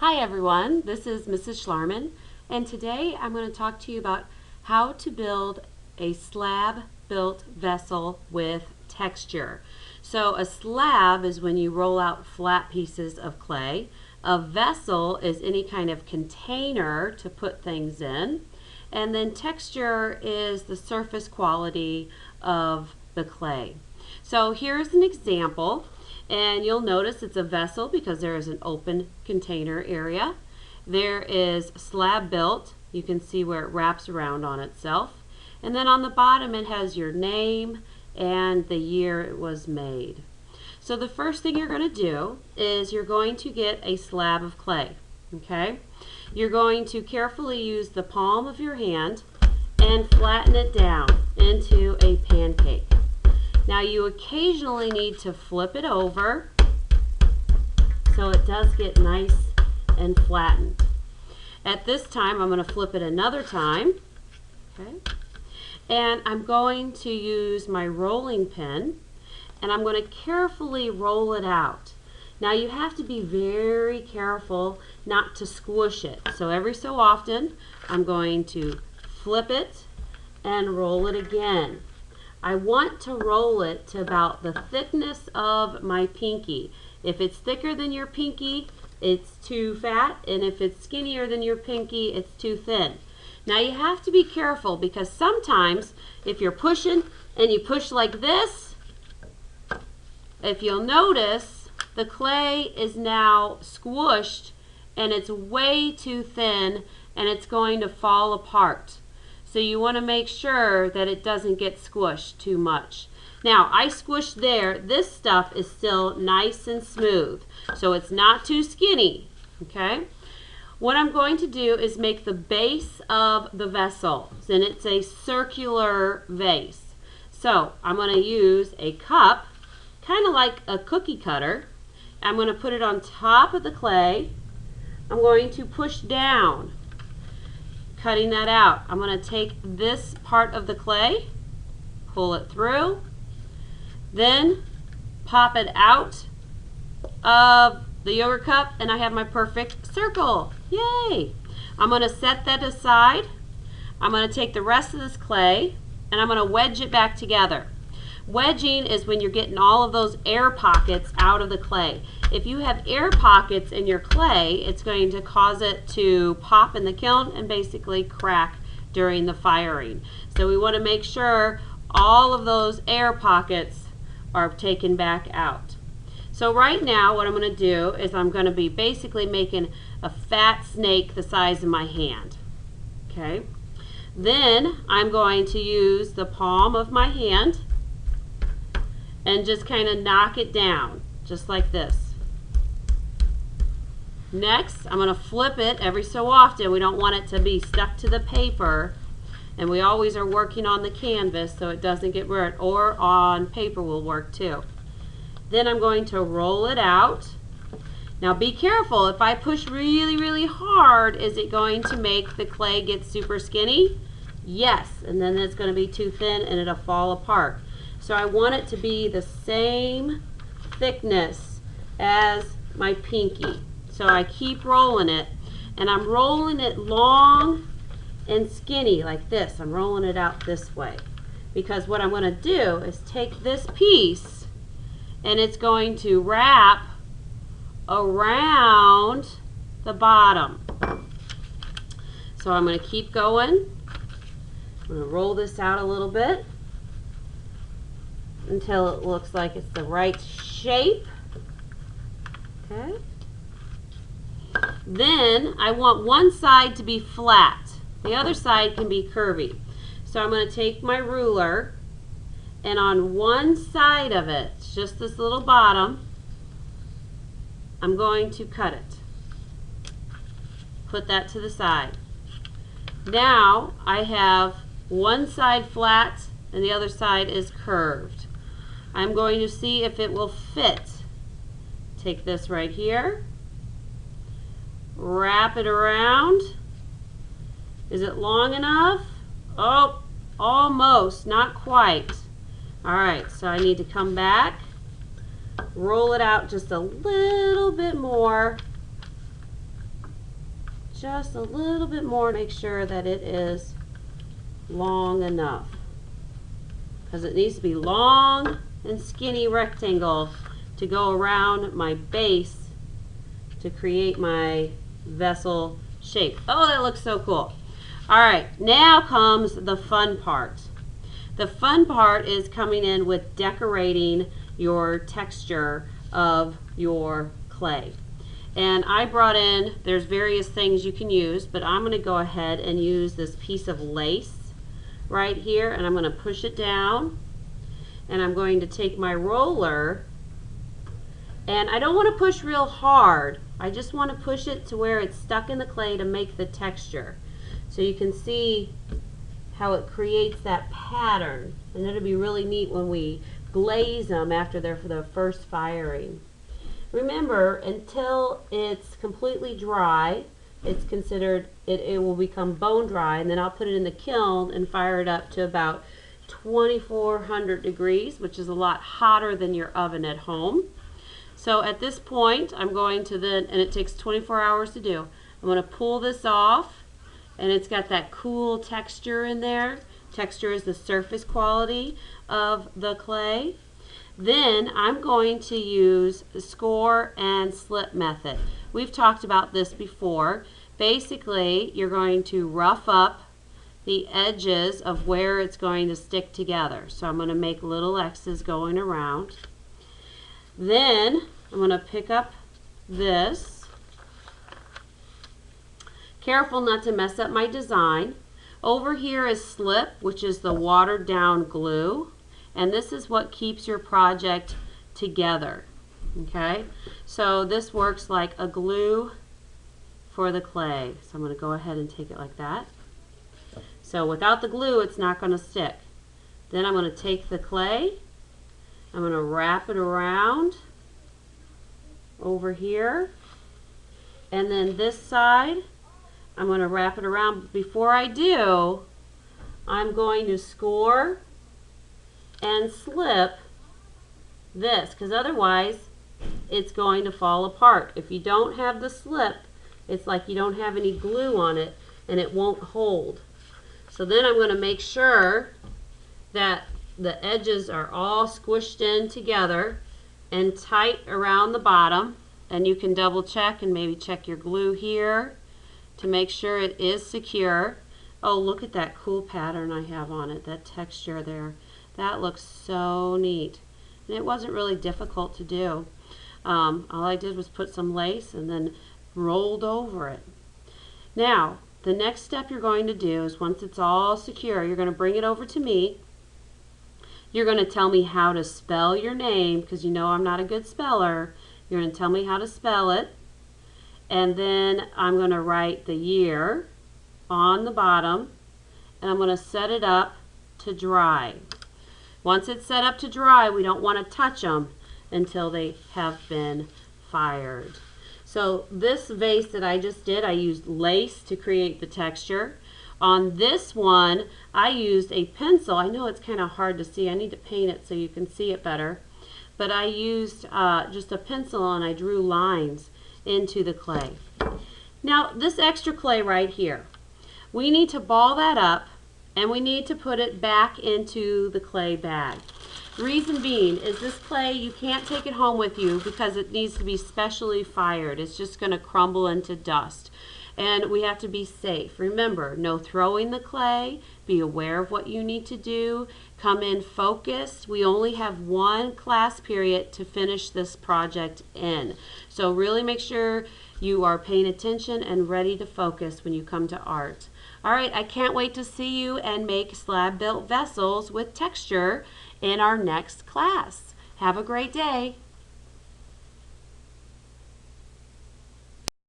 Hi everyone, this is Mrs. Schlarman, and today I'm going to talk to you about how to build a slab built vessel with texture. So a slab is when you roll out flat pieces of clay. A vessel is any kind of container to put things in, and then texture is the surface quality of the clay. So here's an example. And you'll notice it's a vessel because there is an open container area. There is slab built. You can see where it wraps around on itself. And then on the bottom it has your name and the year it was made. So the first thing you're going to do is you're going to get a slab of clay. Okay? You're going to carefully use the palm of your hand and flatten it down into a pancake. Now you occasionally need to flip it over so it does get nice and flattened. At this time I'm going to flip it another time, okay? And I'm going to use my rolling pin and I'm going to carefully roll it out. Now you have to be very careful not to squish it. So every so often I'm going to flip it and roll it again. I want to roll it to about the thickness of my pinky. If it's thicker than your pinky, it's too fat, and if it's skinnier than your pinky, it's too thin. Now you have to be careful because sometimes if you're pushing and you push like this, if you'll notice, the clay is now squished and it's way too thin and it's going to fall apart. So you want to make sure that it doesn't get squished too much. Now I squished there. This stuff is still nice and smooth, so it's not too skinny. Okay. What I'm going to do is make the base of the vessel, and it's a circular vase. So I'm going to use a cup, kind of like a cookie cutter. I'm going to put it on top of the clay. I'm going to push down, cutting that out. I'm going to take this part of the clay, pull it through, then pop it out of the yogurt cup, and I have my perfect circle. Yay! I'm going to set that aside. I'm going to take the rest of this clay and I'm going to wedge it back together. Wedging is when you're getting all of those air pockets out of the clay. If you have air pockets in your clay, it's going to cause it to pop in the kiln and basically crack during the firing. So we want to make sure all of those air pockets are taken back out. So right now what I'm going to do is I'm going to be basically making a fat snake the size of my hand. Okay. Then I'm going to use the palm of my hand and just kind of knock it down, just like this. Next, I'm going to flip it every so often. We don't want it to be stuck to the paper, and we always are working on the canvas so it doesn't get burnt, or on paper will work too. Then I'm going to roll it out. Now be careful, if I push really, really hard, is it going to make the clay get super skinny? Yes, and then it's going to be too thin and it'll fall apart. So I want it to be the same thickness as my pinky. So I keep rolling it, and I'm rolling it long and skinny like this. I'm rolling it out this way because what I'm going to do is take this piece and it's going to wrap around the bottom. So I'm going to keep going. I'm going to roll this out a little bit until it looks like it's the right shape. Okay. Then I want one side to be flat. The other side can be curvy. So I'm going to take my ruler, and on one side of it, just this little bottom, I'm going to cut it. Put that to the side. Now I have one side flat and the other side is curved. I'm going to see if it will fit. Take this right here, wrap it around. Is it long enough? Oh, almost, not quite. Alright, so I need to come back, roll it out just a little bit more, just a little bit more, make sure that it is long enough, because it needs to be long and skinny rectangle to go around my base to create my vessel shape. Oh, that looks so cool. All right, now comes the fun part. The fun part is coming in with decorating your texture of your clay. And I brought in, there's various things you can use, but I'm going to go ahead and use this piece of lace right here, and I'm going to push it down, and I'm going to take my roller, and I don't want to push real hard. I just want to push it to where it's stuck in the clay to make the texture. So you can see how it creates that pattern, and it'll be really neat when we glaze them after they're for the first firing. Remember, until it's completely dry, it's considered, it will become bone dry, and then I'll put it in the kiln and fire it up to about 2400 degrees, which is a lot hotter than your oven at home. So at this point, I'm going to then, and it takes 24 hours to do, I'm going to pull this off, and it's got that cool texture in there. Texture is the surface quality of the clay. Then I'm going to use the score and slip method. We've talked about this before. Basically, you're going to rough up the edges of where it's going to stick together. So I'm going to make little X's going around. Then I'm going to pick up this. Careful not to mess up my design. Over here is slip, which is the watered down glue. And this is what keeps your project together. Okay, so this works like a glue for the clay. So I'm going to go ahead and take it like that. So without the glue, it's not going to stick. Then I'm going to take the clay, I'm going to wrap it around over here, and then this side, I'm going to wrap it around. Before I do, I'm going to score and slip this, because otherwise it's going to fall apart. If you don't have the slip, it's like you don't have any glue on it and it won't hold. So then I'm going to make sure that the edges are all squished in together and tight around the bottom, and you can double check and maybe check your glue here to make sure it is secure. Oh, look at that cool pattern I have on it, that texture there. That looks so neat. And it wasn't really difficult to do. All I did was put some lace and then rolled over it. Now, the next step you're going to do is, once it's all secure, you're going to bring it over to me. You're going to tell me how to spell your name, because you know I'm not a good speller. You're going to tell me how to spell it. And then I'm going to write the year on the bottom, and I'm going to set it up to dry. Once it's set up to dry, we don't want to touch them until they have been fired. So this vase that I just did, I used lace to create the texture. On this one, I used a pencil. I know it's kind of hard to see. I need to paint it so you can see it better. But I used just a pencil, and I drew lines into the clay. Now, this extra clay right here, we need to ball that up, and we need to put it back into the clay bag. Reason being is this clay, you can't take it home with you because it needs to be specially fired. It's just going to crumble into dust. And we have to be safe. Remember, no throwing the clay. Be aware of what you need to do. Come in focused. We only have one class period to finish this project in. So really make sure you are paying attention and ready to focus when you come to art. All right, I can't wait to see you and make slab built vessels with texture in our next class. Have a great day.